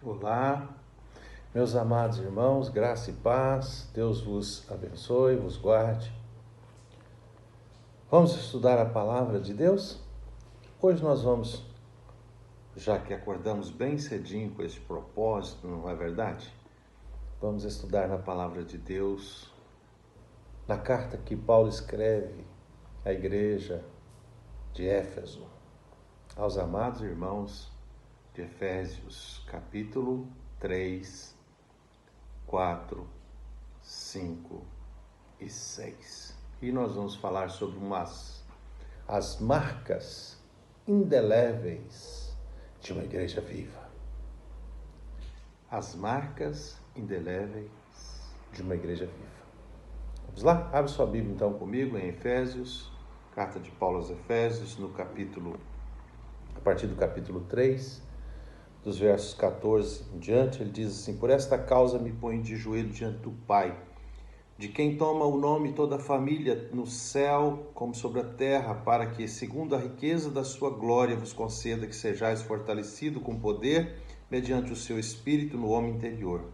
Olá, meus amados irmãos, graça e paz, Deus vos abençoe, vos guarde. Vamos estudar a palavra de Deus? Hoje nós vamos, já que acordamos bem cedinho com esse propósito, não é verdade? Vamos estudar na palavra de Deus, na carta que Paulo escreve à igreja de Éfeso, aos amados irmãos de Efésios, capítulo 3, 4, 5 e 6. E nós vamos falar sobre as marcas indeléveis de uma igreja viva. As marcas indeléveis de uma igreja viva. Vamos lá? Abre sua Bíblia então comigo em Efésios, carta de Paulo aos Efésios, a partir do capítulo 3, dos versos 14 em diante, ele diz assim: por esta causa me ponho de joelho diante do Pai, de quem toma o nome toda a família no céu como sobre a terra, para que, segundo a riqueza da sua glória, vos conceda que sejais fortalecido com poder, mediante o seu Espírito no homem interior.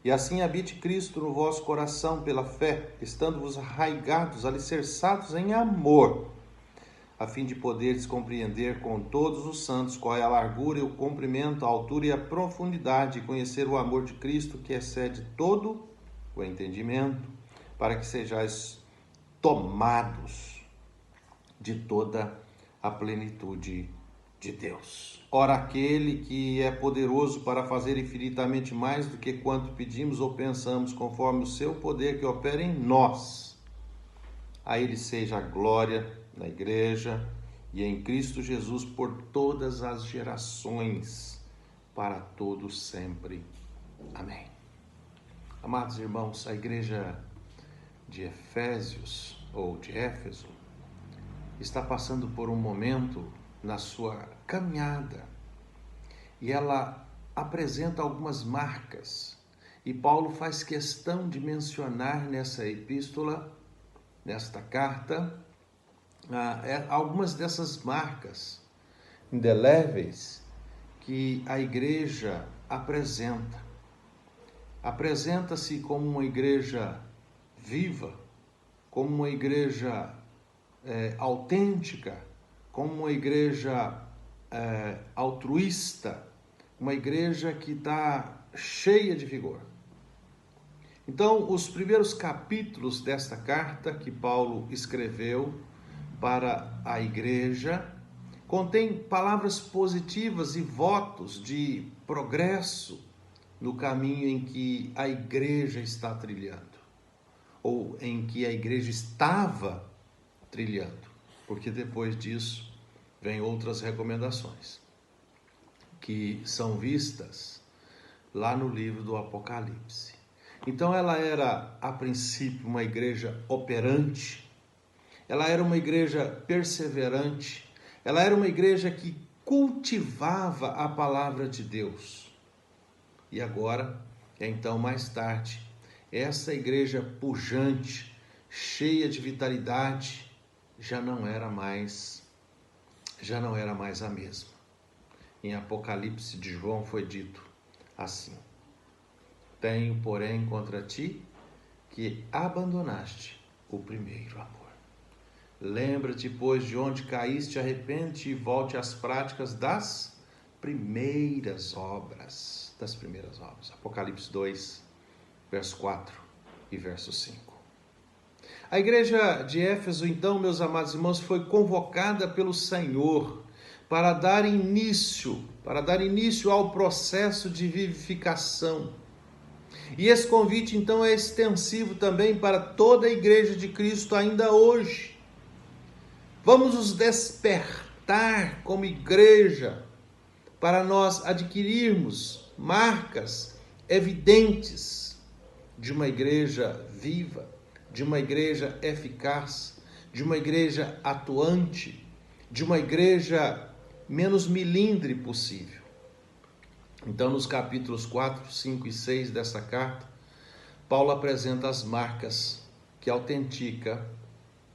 E assim habite Cristo no vosso coração pela fé, estando-vos arraigados, alicerçados em amor, a fim de poderes compreender com todos os santos qual é a largura e o comprimento, a altura e a profundidade, e conhecer o amor de Cristo, que excede todo o entendimento, para que sejais tomados de toda a plenitude de Deus. Ora, aquele que é poderoso para fazer infinitamente mais do que quanto pedimos ou pensamos, conforme o seu poder que opera em nós, a ele seja a glória na igreja e em Cristo Jesus por todas as gerações, para todos sempre. Amém. Amados irmãos, a igreja de Efésios, ou de Éfeso, está passando por um momento na sua caminhada e ela apresenta algumas marcas. E Paulo faz questão de mencionar nessa epístola, nesta carta, algumas dessas marcas indeléveis que a igreja apresenta. Apresenta-se como uma igreja viva, como uma igreja autêntica, como uma igreja altruísta, uma igreja que está cheia de vigor. Então, os primeiros capítulos desta carta que Paulo escreveu para a igreja contém palavras positivas e votos de progresso no caminho em que a igreja está trilhando, ou em que a igreja estava trilhando, porque depois disso vem outras recomendações que são vistas lá no livro do Apocalipse. Então ela era, a princípio, uma igreja operante, ela era uma igreja perseverante, ela era uma igreja que cultivava a palavra de Deus. E agora, então mais tarde, essa igreja pujante, cheia de vitalidade, já não era mais a mesma. Em Apocalipse de João foi dito assim: tenho, porém, contra ti que abandonaste o primeiro amor. Lembra-te, pois, de onde caíste, arrepende-te e volte às práticas das primeiras obras. Apocalipse 2, verso 4 e verso 5. A igreja de Éfeso, então, meus amados irmãos, foi convocada pelo Senhor para dar início ao processo de vivificação. E esse convite, então, é extensivo também para toda a igreja de Cristo ainda hoje. Vamos nos despertar como igreja para nós adquirirmos marcas evidentes de uma igreja viva, de uma igreja eficaz, de uma igreja atuante, de uma igreja menos milindre possível. Então, nos capítulos 4, 5 e 6 dessa carta, Paulo apresenta as marcas que autentica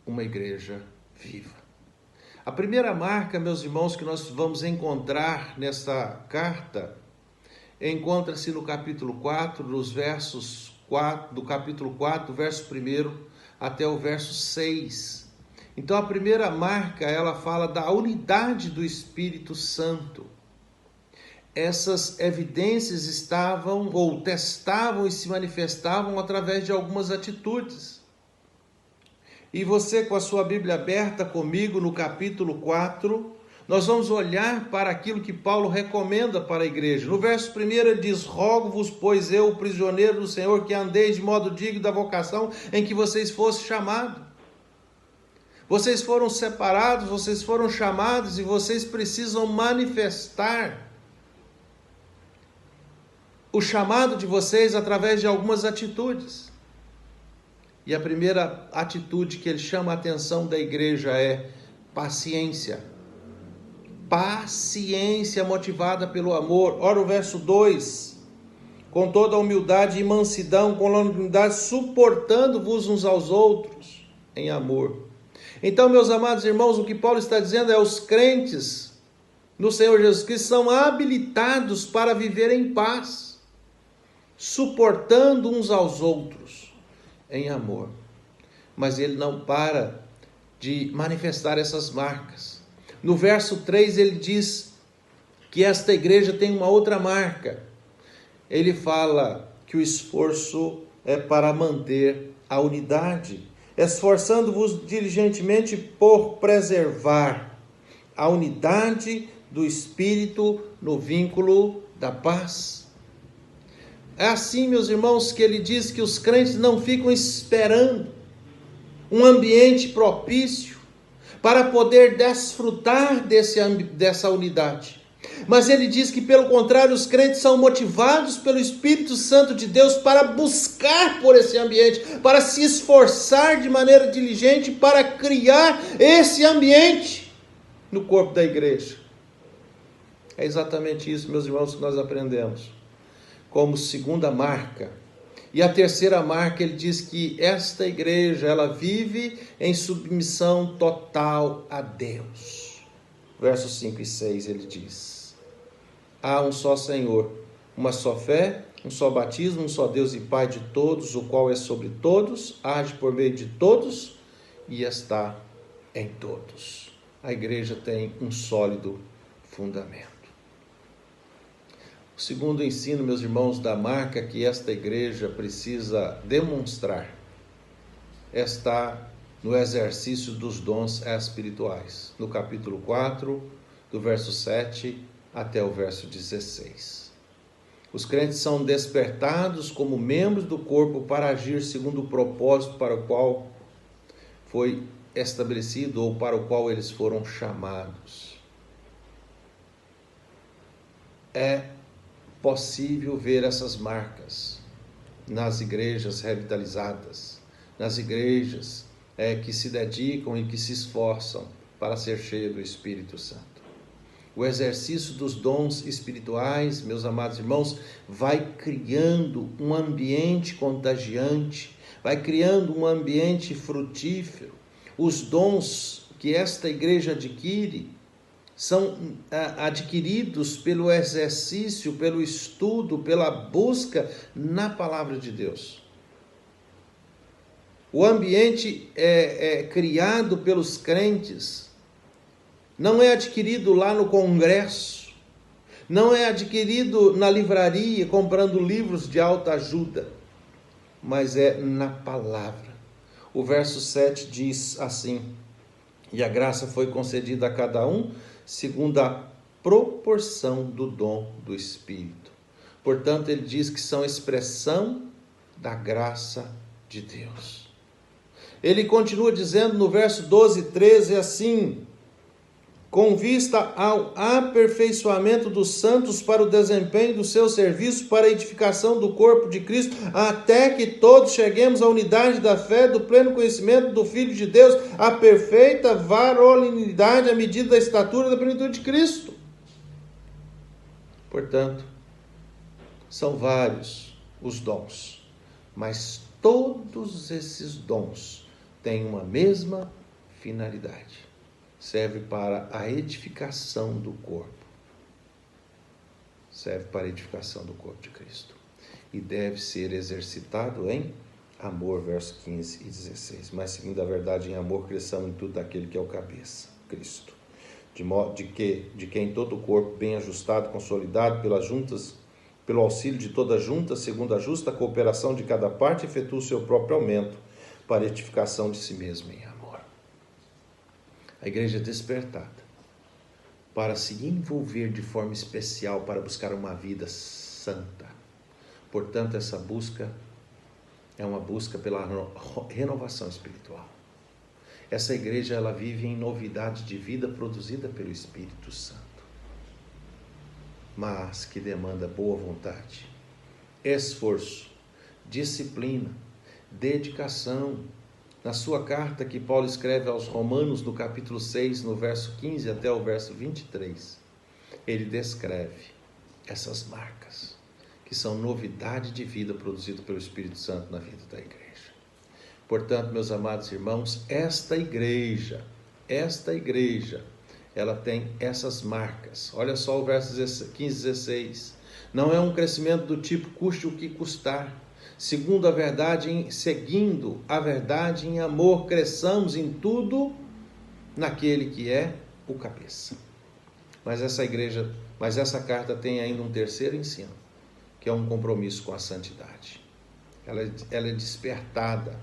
uma igreja viva. A primeira marca, meus irmãos, que nós vamos encontrar nessa carta encontra-se no capítulo 4, dos versos 4, do capítulo 4, verso 1 até o verso 6. Então a primeira marca, ela fala da unidade do Espírito Santo. Essas evidências estavam ou testavam e se manifestavam através de algumas atitudes. E você, com a sua Bíblia aberta comigo no capítulo 4, nós vamos olhar para aquilo que Paulo recomenda para a igreja. No verso 1 ele diz: rogo-vos, pois eu, prisioneiro do Senhor, que andeis de modo digno da vocação em que vocês fossem chamados. Vocês foram separados, vocês foram chamados e vocês precisam manifestar o chamado de vocês através de algumas atitudes. E a primeira atitude que ele chama a atenção da igreja é paciência. Paciência motivada pelo amor. Ora, o verso 2: com toda a humildade e mansidão, com longanimidade, suportando-vos uns aos outros em amor. Então, meus amados irmãos, o que Paulo está dizendo é: os crentes no Senhor Jesus Cristo são habilitados para viver em paz, suportando uns aos outros em amor. Mas ele não para de manifestar essas marcas. No verso 3 ele diz que esta igreja tem uma outra marca. Ele fala que o esforço é para manter a unidade, esforçando-vos diligentemente por preservar a unidade do Espírito no vínculo da paz. É assim, meus irmãos, que ele diz que os crentes não ficam esperando um ambiente propício para poder desfrutar dessa unidade. Mas ele diz que, pelo contrário, os crentes são motivados pelo Espírito Santo de Deus para buscar por esse ambiente, para se esforçar de maneira diligente para criar esse ambiente no corpo da igreja. É exatamente isso, meus irmãos, que nós aprendemos como segunda marca. E a terceira marca, ele diz que esta igreja, ela vive em submissão total a Deus. Versos 5 e 6 ele diz: há um só Senhor, uma só fé, um só batismo, um só Deus e Pai de todos, o qual é sobre todos, age por meio de todos e está em todos. A igreja tem um sólido fundamento. O segundo ensino, meus irmãos, da marca que esta igreja precisa demonstrar está no exercício dos dons espirituais, no capítulo 4, do verso 7 até o verso 16. Os crentes são despertados como membros do corpo para agir segundo o propósito para o qual foi estabelecido ou para o qual eles foram chamados. É possível ver essas marcas nas igrejas revitalizadas, nas igrejas que se dedicam e que se esforçam para ser cheio do Espírito Santo. O exercício dos dons espirituais, meus amados irmãos, vai criando um ambiente contagiante, vai criando um ambiente frutífero. Os dons que esta igreja adquire são adquiridos pelo exercício, pelo estudo, pela busca na palavra de Deus. O ambiente criado pelos crentes não é adquirido lá no congresso, não é adquirido na livraria comprando livros de autoajuda, mas é na palavra. O verso 7 diz assim: e a graça foi concedida a cada um segundo a proporção do dom do Espírito. Portanto, ele diz que são expressão da graça de Deus. Ele continua dizendo no verso 12 e 13 assim: com vista ao aperfeiçoamento dos santos para o desempenho do seu serviço, para a edificação do corpo de Cristo, até que todos cheguemos à unidade da fé, do pleno conhecimento do Filho de Deus, à perfeita varonilidade, à medida da estatura da plenitude de Cristo. Portanto, são vários os dons, mas todos esses dons têm uma mesma finalidade. Serve para a edificação do corpo. serve para a edificação do corpo de Cristo. E deve ser exercitado em amor, versos 15 e 16. Mas seguindo a verdade em amor, cresçamos em tudo daquele que é o cabeça, Cristo. De modo de quem todo o corpo, bem ajustado, consolidado pelo auxílio de toda junta, segundo a justa cooperação de cada parte, efetua o seu próprio aumento para a edificação de si mesmo em amor. A igreja é despertada para se envolver de forma especial para buscar uma vida santa. Portanto, essa busca é uma busca pela renovação espiritual. Essa igreja, ela vive em novidade de vida produzida pelo Espírito Santo, mas que demanda boa vontade, esforço, disciplina, dedicação. Na sua carta que Paulo escreve aos Romanos, no capítulo 6, no verso 15 até o verso 23, ele descreve essas marcas, que são novidade de vida produzida pelo Espírito Santo na vida da igreja. Portanto, meus amados irmãos, esta igreja, ela tem essas marcas. Olha só o verso 15 e 16. Não é um crescimento do tipo custe o que custar. Seguindo a verdade em amor, cresçamos em tudo naquele que é o cabeça. Mas essa carta tem ainda um terceiro ensino, que é um compromisso com a santidade. Ela é despertada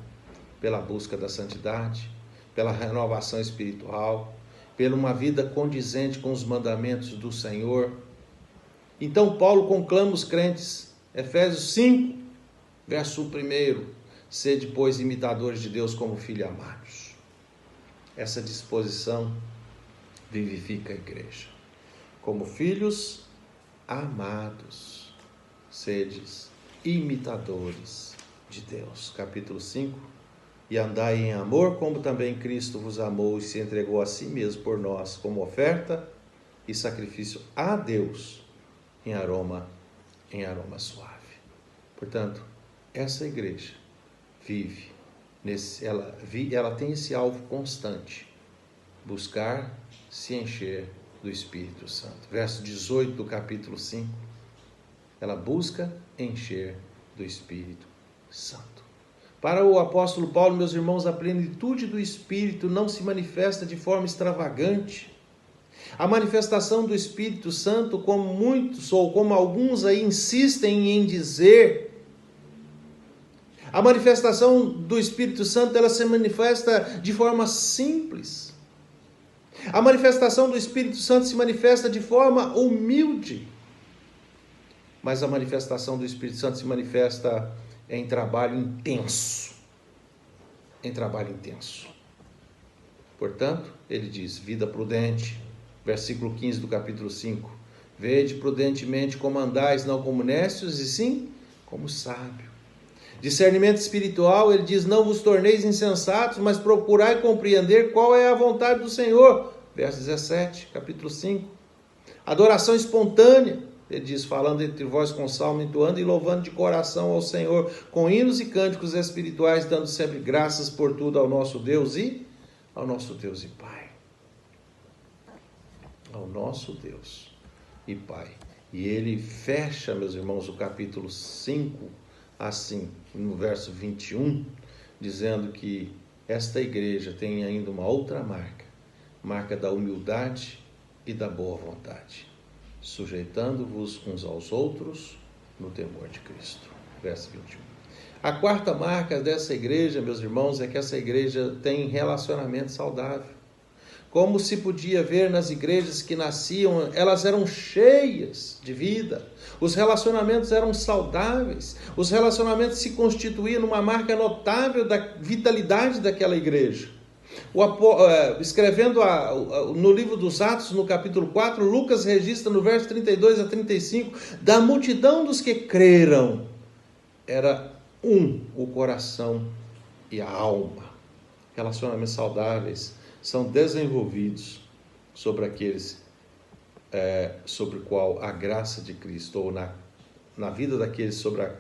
pela busca da santidade, pela renovação espiritual, pela uma vida condizente com os mandamentos do Senhor. Então Paulo conclama os crentes, Efésios 5, verso 1, sede, pois, imitadores de Deus como filhos amados. Essa disposição vivifica a igreja. Como filhos amados, sedes imitadores de Deus. Capítulo 5. E andai em amor, como também Cristo vos amou e se entregou a si mesmo por nós, como oferta e sacrifício a Deus em aroma suave. Portanto, essa igreja vive, ela tem esse alvo constante, buscar se encher do Espírito Santo. Verso 18 do capítulo 5, ela busca encher do Espírito Santo. Para o apóstolo Paulo, meus irmãos, a plenitude do Espírito não se manifesta de forma extravagante. A manifestação do Espírito Santo, como muitos ou como alguns aí insistem em dizer, a manifestação do Espírito Santo, ela se manifesta de forma simples. A manifestação do Espírito Santo se manifesta de forma humilde. Mas a manifestação do Espírito Santo se manifesta em trabalho intenso. Portanto, ele diz, vida prudente, versículo 15 do capítulo 5. Vede prudentemente como andais, não como necios, e sim como sábio. Discernimento espiritual, ele diz, não vos torneis insensatos, mas procurai compreender qual é a vontade do Senhor. Verso 17, capítulo 5. Adoração espontânea. Ele diz, falando entre vós com salmo, entoando e louvando de coração ao Senhor, com hinos e cânticos espirituais, dando sempre graças por tudo ao nosso Deus e Pai. Ao nosso Deus e Pai. E ele fecha, meus irmãos, o capítulo 5, assim, no verso 21, dizendo que esta igreja tem ainda uma outra marca da humildade e da boa vontade, sujeitando-vos uns aos outros no temor de Cristo. Verso 21. A quarta marca dessa igreja, meus irmãos, é que essa igreja tem relacionamento saudável. Como se podia ver nas igrejas que nasciam, elas eram cheias de vida. Os relacionamentos eram saudáveis. Os relacionamentos se constituíam numa marca notável da vitalidade daquela igreja. Escrevendo no livro dos Atos, no capítulo 4, Lucas registra no verso 32 a 35, da multidão dos que creram, era o coração e a alma. Relacionamentos saudáveis são desenvolvidos sobre aqueles sobre o qual a graça de Cristo, ou na vida daqueles sobre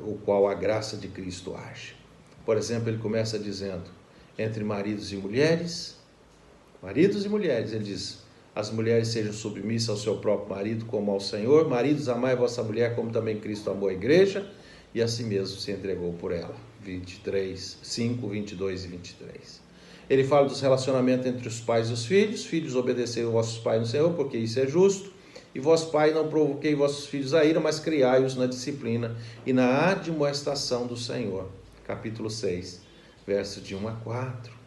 o qual a graça de Cristo age. Por exemplo, ele começa dizendo, entre maridos e mulheres, ele diz, as mulheres sejam submissas ao seu próprio marido como ao Senhor. Maridos, amai a vossa mulher como também Cristo amou a igreja e a si mesmo se entregou por ela. 5, 22 e 23. Ele fala dos relacionamentos entre os pais e os filhos. Filhos, obedecei aos vossos pais no Senhor, porque isso é justo. E vós, pai, não provoquei vossos filhos a ira, mas criai-os na disciplina e na admoestação do Senhor. Capítulo 6, versos de 1 a 4.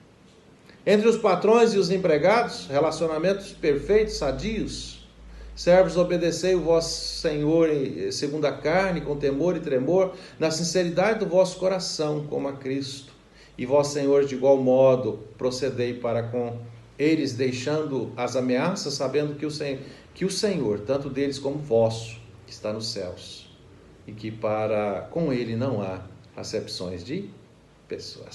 Entre os patrões e os empregados, relacionamentos perfeitos, sadios. Servos, obedecei o vosso Senhor segundo a carne, com temor e tremor, na sinceridade do vosso coração, como a Cristo. E vós, Senhor, de igual modo, procedei para com eles, deixando as ameaças, sabendo que o Senhor, tanto deles como vosso, que está nos céus, e que para com ele não há acepção de pessoa.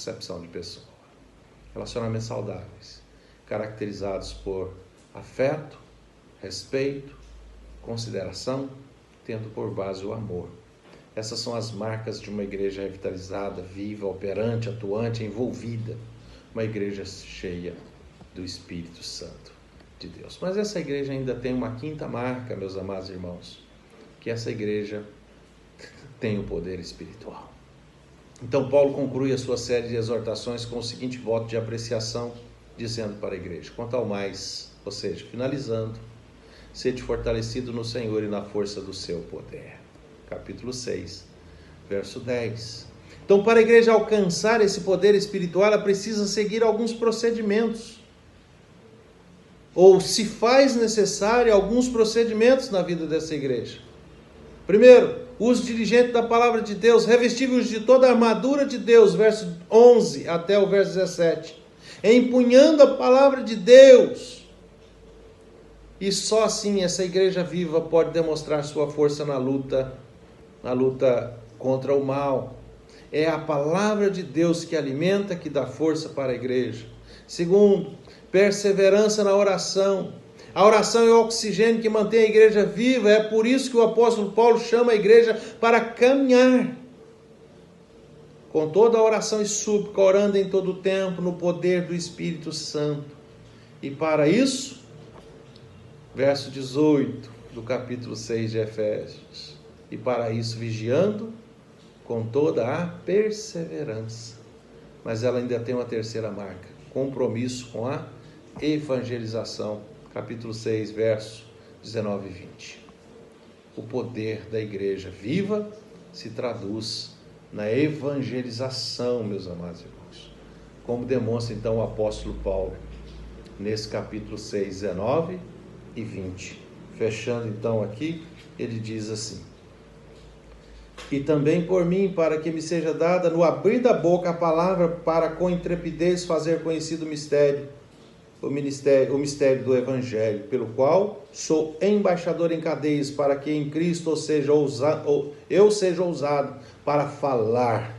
Relacionamentos saudáveis, caracterizados por afeto, respeito, consideração, tendo por base o amor. Essas são as marcas de uma igreja revitalizada, viva, operante, atuante, envolvida. Uma igreja cheia do Espírito Santo de Deus. Mas essa igreja ainda tem uma quinta marca, meus amados irmãos, que essa igreja tem o poder espiritual. Então Paulo conclui a sua série de exortações com o seguinte voto de apreciação, dizendo para a igreja: quanto ao mais, ou seja, finalizando, sede fortalecido no Senhor e na força do seu poder. Capítulo 6, verso 10. Então, para a igreja alcançar esse poder espiritual, ela precisa seguir alguns procedimentos. Ou se faz necessário alguns procedimentos na vida dessa igreja. Primeiro, uso diligente da palavra de Deus, revestível de toda a armadura de Deus, verso 11 até o verso 17. Empunhando a palavra de Deus. E só assim essa igreja viva pode demonstrar sua força na luta contra o mal. É a palavra de Deus que alimenta, que dá força para a igreja. Segundo, perseverança na oração. A oração é o oxigênio que mantém a igreja viva. É por isso que o apóstolo Paulo chama a igreja para caminhar com toda a oração e súplica, orando em todo o tempo no poder do Espírito Santo. E para isso, verso 18 do capítulo 6 de Efésios, e para isso vigiando com toda a perseverança. Mas ela ainda tem uma terceira marca: compromisso com a evangelização. Capítulo 6, versos 19 e 20. O poder da igreja viva se traduz na evangelização, meus amados irmãos. Como demonstra então o apóstolo Paulo nesse capítulo 6, 19 e 20. Fechando então aqui, ele diz assim: e também por mim, para que me seja dada no abrir da boca a palavra, para com intrepidez fazer conhecido o mistério do Evangelho, pelo qual sou embaixador em cadeias, para que em Cristo eu seja ousado para falar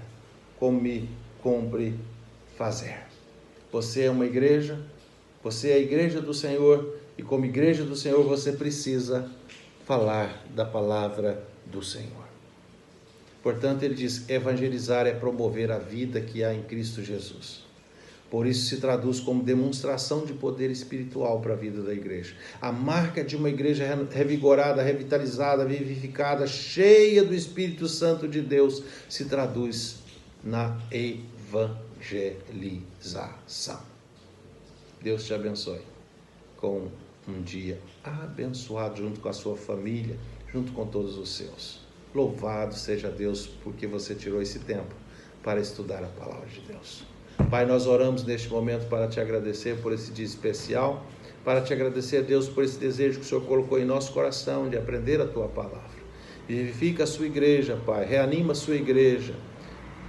como me cumpre fazer. Você é uma igreja, você é a igreja do Senhor, e como igreja do Senhor você precisa falar da palavra do Senhor. Portanto, ele diz: evangelizar é promover a vida que há em Cristo Jesus. Por isso se traduz como demonstração de poder espiritual para a vida da igreja. A marca de uma igreja revigorada, revitalizada, vivificada, cheia do Espírito Santo de Deus, se traduz na evangelização. Deus te abençoe com um dia abençoado junto com a sua família, junto com todos os seus. Louvado seja Deus porque você tirou esse tempo para estudar a palavra de Deus. Pai, nós oramos neste momento para te agradecer por esse dia especial, para te agradecer a Deus por esse desejo que o Senhor colocou em nosso coração de aprender a tua palavra. Vivifica a sua igreja, Pai, reanima a sua igreja,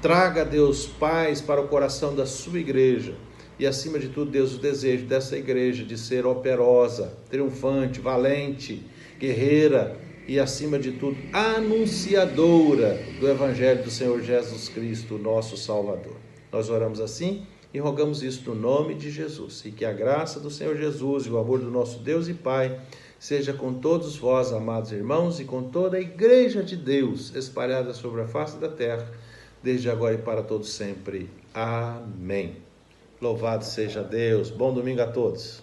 traga, Deus, paz para o coração da sua igreja e, acima de tudo, Deus, o desejo dessa igreja de ser operosa, triunfante, valente, guerreira, e, acima de tudo, anunciadora do Evangelho do Senhor Jesus Cristo, nosso Salvador. Nós oramos assim e rogamos isso no nome de Jesus. E que a graça do Senhor Jesus e o amor do nosso Deus e Pai seja com todos vós, amados irmãos, e com toda a igreja de Deus espalhada sobre a face da terra, desde agora e para todos sempre. Amém. Louvado seja Deus. Bom domingo a todos.